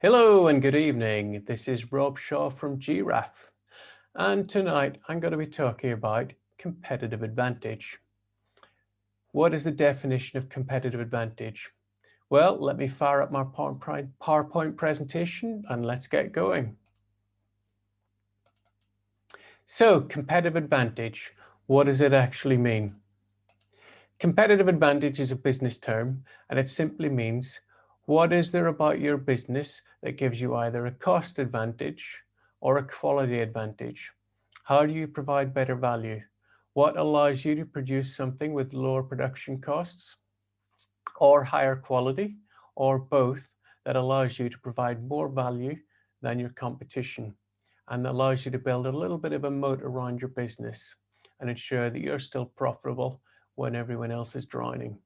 Hello and good evening. This is Rob Shaw from GRAF, and tonight I'm going to be talking about competitive advantage. What is the definition of competitive advantage? Well, let me fire up my PowerPoint presentation and let's get going. So, competitive advantage, what does it actually mean? Competitive advantage is a business term, and it simply means what is there about your business that gives you either a cost advantage or a quality advantage? How do you provide better value? What allows you to produce something with lower production costs or higher quality, or both, that allows you to provide more value than your competition and allows you to build a little bit of a moat around your business and ensure that you're still profitable when everyone else is drowning?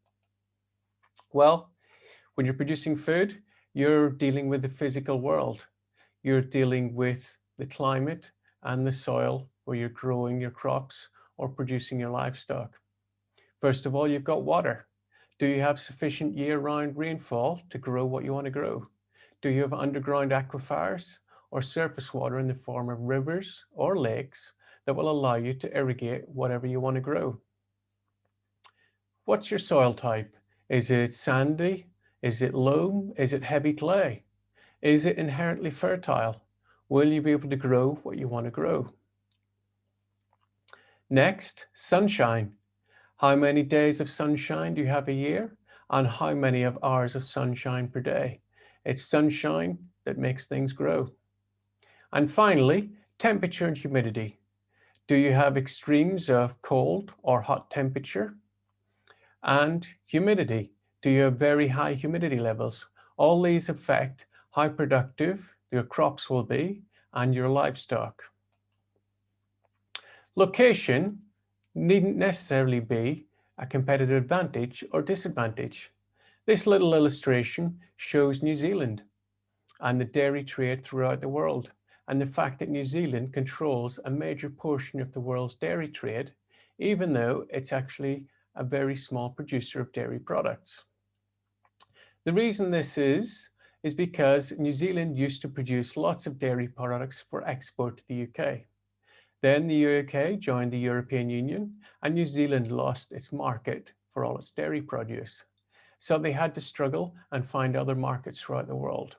Well, when you're producing food, you're dealing with the physical world. You're dealing with the climate and the soil where you're growing your crops or producing your livestock. First of all, you've got water. Do you have sufficient year-round rainfall to grow what you want to grow? Do you have underground aquifers or surface water in the form of rivers or lakes that will allow you to irrigate whatever you want to grow? What's your soil type? Is it sandy? Is it loam? Is it heavy clay? Is it inherently fertile? Will you be able to grow what you want to grow? Next, sunshine. How many days of sunshine do you have a year? And how many of hours of sunshine per day? It's sunshine that makes things grow. And finally, temperature and humidity. Do you have extremes of cold or hot temperature? And humidity. Do you have very high humidity levels? All these affect how productive your crops will be and your livestock. Location needn't necessarily be a competitive advantage or disadvantage. This little illustration shows New Zealand and the dairy trade throughout the world, and the fact that New Zealand controls a major portion of the world's dairy trade, even though it's actually a very small producer of dairy products. The reason this is because New Zealand used to produce lots of dairy products for export to the UK. Then the UK joined the European Union and New Zealand lost its market for all its dairy produce. So they had to struggle and find other markets throughout the world.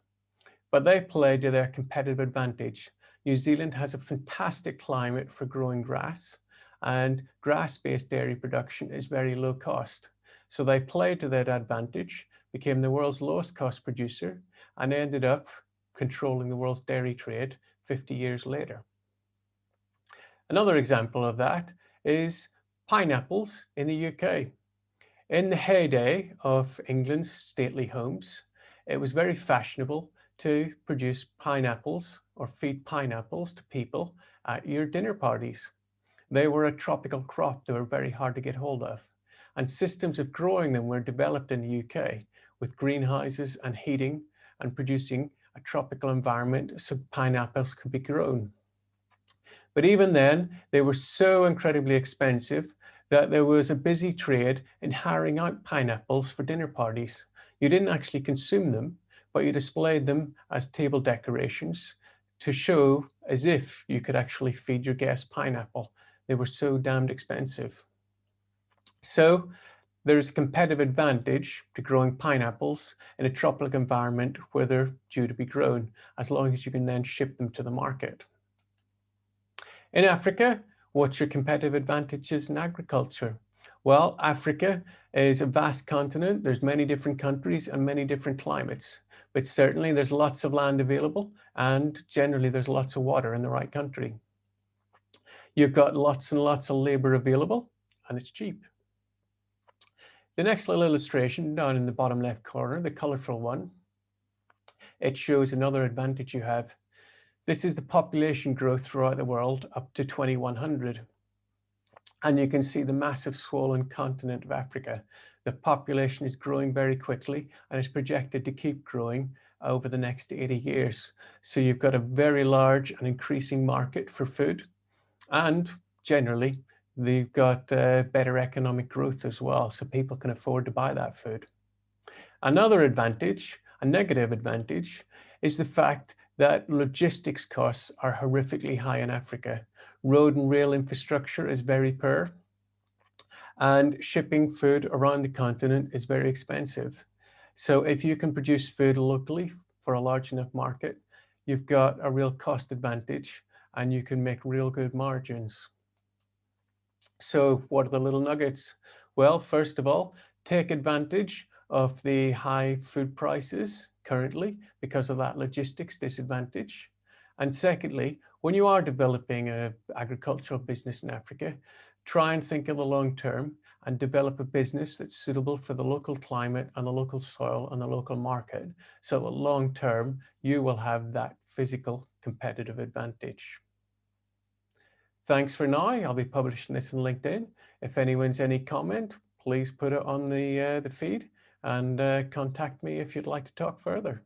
But they played to their competitive advantage. New Zealand has a fantastic climate for growing grass, and grass-based dairy production is very low cost. So they played to that advantage, became the world's lowest cost producer, and ended up controlling the world's dairy trade 50 years later. Another example of that is pineapples in the UK. In the heyday of England's stately homes, it was very fashionable to produce pineapples or feed pineapples to people at your dinner parties. They were a tropical crop. They were very hard to get hold of. And systems of growing them were developed in the UK with greenhouses and heating and producing a tropical environment so pineapples could be grown. But even then, they were so incredibly expensive that there was a busy trade in hiring out pineapples for dinner parties. You didn't actually consume them, but you displayed them as table decorations to show as if you could actually feed your guests pineapple. They were so damned expensive. So there's a competitive advantage to growing pineapples in a tropical environment where they're due to be grown, as long as you can then ship them to the market. In Africa, what's your competitive advantages in agriculture? Well, Africa is a vast continent. There's many different countries and many different climates, but certainly there's lots of land available and generally there's lots of water in the right country. You've got lots and lots of labor available and it's cheap. The next little illustration down in the bottom left corner, the colorful one, it shows another advantage you have. This is the population growth throughout the world up to 2100. And you can see the massive swollen continent of Africa. The population is growing very quickly and is projected to keep growing over the next 80 years. So you've got a very large and increasing market for food. And generally, they've got better economic growth as well. So people can afford to buy that food. Another advantage, a negative advantage, is the fact that logistics costs are horrifically high in Africa. Road and rail infrastructure is very poor, and shipping food around the continent is very expensive. So if you can produce food locally for a large enough market, you've got a real cost advantage and you can make real good margins. So what are the little nuggets? Well, first of all, take advantage of the high food prices currently because of that logistics disadvantage. And secondly, when you are developing an agricultural business in Africa, try and think of the long term and develop a business that's suitable for the local climate and the local soil and the local market. So long term, you will have that physical competitive advantage. Thanks for now. I'll be publishing this on LinkedIn. If anyone's any comment, please put it on the feed and contact me if you'd like to talk further.